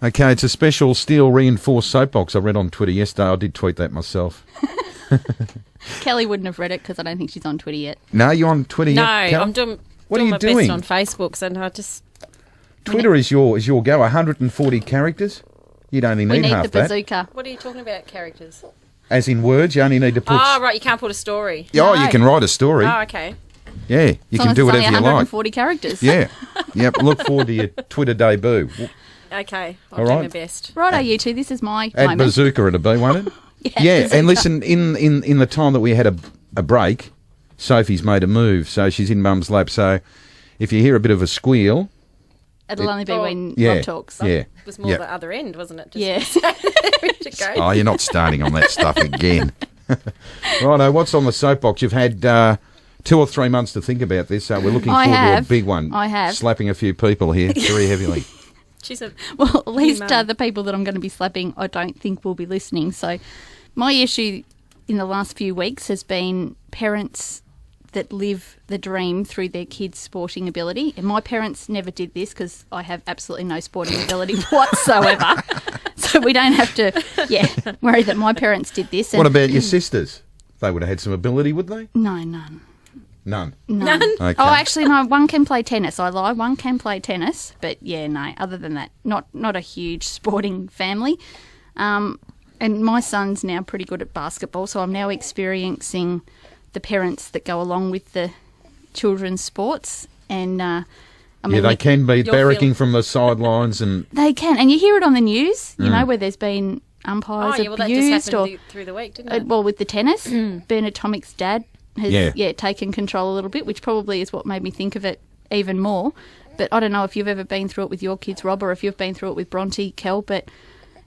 Okay, it's a special steel reinforced soapbox I read on Twitter yesterday. I did tweet that myself. Kelly wouldn't have read it because I don't think she's on Twitter yet. No, you on Twitter No, yet? Kel? I'm doing What are you my doing? best on Facebook, and I just... Twitter is your go. 140 characters. You'd only We need need half the that. bazooka. What are you talking about, characters? As in words, you only need to put... Oh, right, you can't put a story. Oh, No. you can write a story. Oh, okay. Yeah, you As long can as do it's whatever only you like. 140 characters. Yeah. Yep, look forward to your Twitter debut. Okay, All I'll do right. my best. Righto, you two. This is my At moment. bazooka it'll be, won't it? Yeah, bazooka. and listen, in the time that we had a break, Sophie's made a move, so she's in Mum's lap. So if you hear a bit of a squeal, It'll only be when yeah, Rob talks. yeah, It was more yeah. the other end, wasn't it? Yeah. To go. Oh, you're not starting on that stuff again. Righto, what's on the soapbox? You've had 2 or 3 months to think about this, so we're looking I forward have. to a big one. I have. Slapping a few people here very heavily. She's a... Well, at least Mum. the people that I'm going to be slapping, I don't think will be listening. So my issue in the last few weeks has been parents that live the dream through their kids' sporting ability. And my parents never did this because I have absolutely no sporting ability whatsoever. So we don't have to, worry that my parents did this. And What about your sisters? They would have had some ability, would they? No, none. None. None. Okay. Oh, actually, no. One can play tennis. I lie. One can play tennis, but yeah, no. Other than that, not a huge sporting family. And my son's now pretty good at basketball, so I'm now experiencing the parents that go along with the children's sports, and I mean, They can be You're barracking feeling- from the sidelines and... they can, and you hear it on the news. You know where there's been umpires Oh, yeah, well, that abused, just or happened through the week, didn't it? well, with the tennis, Bernard Tomic's dad has Yeah. taken control a little bit, which probably is what made me think of it even more. But I don't know if you've ever been through it with your kids, Rob, or if you've been through it with Bronte, Kel, but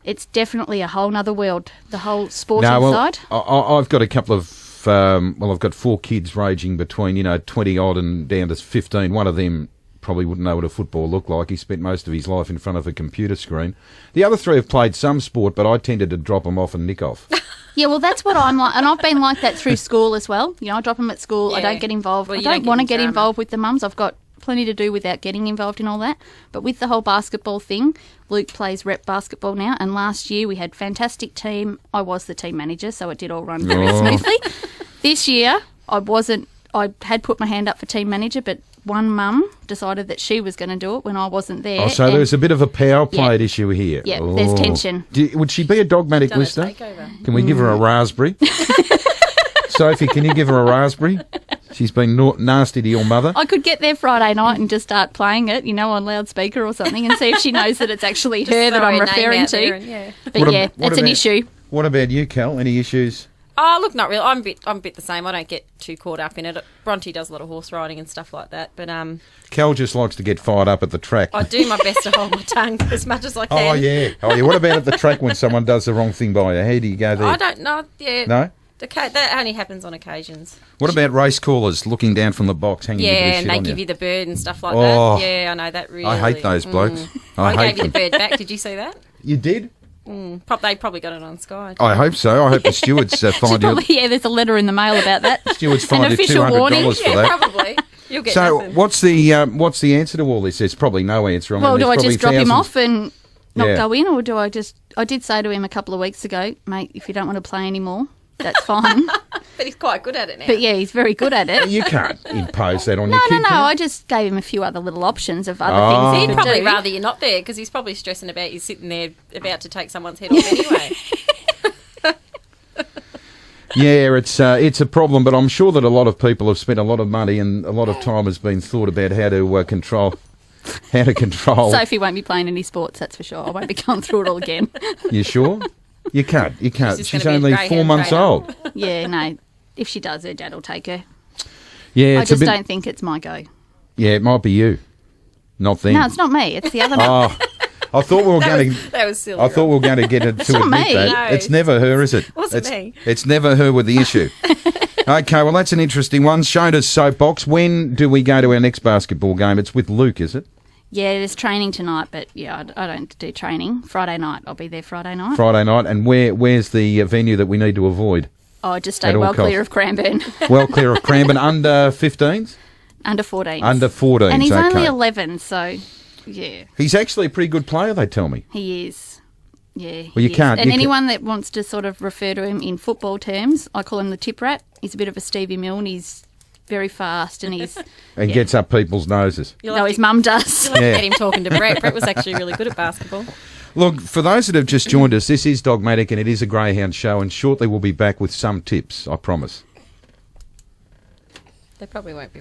it's definitely a whole nother world, the whole sporting side. I've got a couple of... I've got 4 kids ranging between, 20 odd and down to 15. One of them probably wouldn't know what a football looked like. He spent most of his life in front of a computer screen. The other 3 have played some sport, but I tended to drop them off and nick off. Yeah, well, that's what I'm like. And I've been like that through school as well. I drop them at school. I Yeah. don't get involved. Well, I you don't don't get want to in get drama. involved with the mums. I've got plenty to do without getting involved in all that. But with the whole basketball thing, Luke plays rep basketball now. And last year we had fantastic team. I was the team manager, so it did all run very smoothly. This year, I had put my hand up for team manager, but one mum decided that she was going to do it when I wasn't there. Oh, so and- there's a bit of a power play Yeah. issue here. Yeah, there's tension. Would she be a dogmatic Done a listener? takeover. Can we give her a raspberry? Sophie, can you give her a raspberry? She's been nasty to your mother. I could get there Friday night and just start playing it, on loudspeaker or something, and see if she knows that it's actually her that throw I'm her name referring out there to. and, yeah. But What yeah, what that's an about- issue. What about you, Cal? Any issues? Oh, look, not really. I'm a bit the same. I don't get too caught up in it. Bronte does a lot of horse riding and stuff like that, but Cal just likes to get fired up at the track. I do my best to hold my tongue as much as I can. Oh, yeah. What about at the track when someone does the wrong thing by you? How do you go there? I don't know. Yeah. No? That only happens on occasions. What about race callers looking down from the box, hanging a bit of Yeah, shit and they on give you the bird and stuff like Oh. that. Yeah, I know that really. I hate those blokes. I I hate gave you the them. bird back. Did you see that? You did? They probably got it on Sky. I hope so. I hope the stewards She find you. probably, there's a letter in the mail about that. Stewards An find you official $200 warning. for Yeah, that. probably. You'll get So nothing. what's the answer to all this? There's probably no answer. Well, do I there's just drop probably him thousands- off and not Yeah. go in, or do I just... I did say to him a couple of weeks ago, mate, if you don't want to play anymore, that's fine. But he's quite good at it now. But yeah, he's very good at it. You can't impose that on your No, kid. no, can you? I just gave him a few other little options of other Oh. things he He'd could probably do. rather you're not there because he's probably stressing about you sitting there about to take someone's head off anyway. Yeah, it's a problem, but I'm sure that a lot of people have spent a lot of money and a lot of time has been thought about how to control. Sophie won't be playing any sports, that's for sure. I won't be going through it all again. You sure? You can't. You can't. just She's gonna be a only greyhound 4 months trainer. old. Yeah, no. If she does, her dad will take her. Yeah, I it's a just bit. don't think it's my go. Yeah, it might be you, not them. No, it's not me. It's the other one. Oh, I thought we were going to. That was silly. I thought we were going to get it to not admit me. that. No. It's never her, is it? Wasn't me. It's never her with the issue. Okay, well, that's an interesting one. Shona's soapbox. When do we go to our next basketball game? It's with Luke, is it? Yeah, there's training tonight, but yeah, I don't do training. Friday night. I'll be there Friday night. Friday night. And where's the venue that we need to avoid? Oh, just At stay all well clear costs. of Cranbourne. Well, clear of Cranbourne. Under 15s? Under 14s. Under 14s, And he's only okay. 11, so... Yeah, He's actually a pretty good player, they tell me. he is. Yeah. Well, you he is. can't- And you anyone that wants to sort of refer to him in football terms, I call him the tip rat. He's a bit of a Stevie Milne. He's very fast and he's. And gets up people's noses. You'll No, have his to- mum does. you'll have to Yeah. get him talking to Brett. Brett was actually really good at basketball. Look, for those that have just joined us, this is Dogmatic and it is a greyhound show, and shortly we'll be back with some tips, I promise. They probably won't be.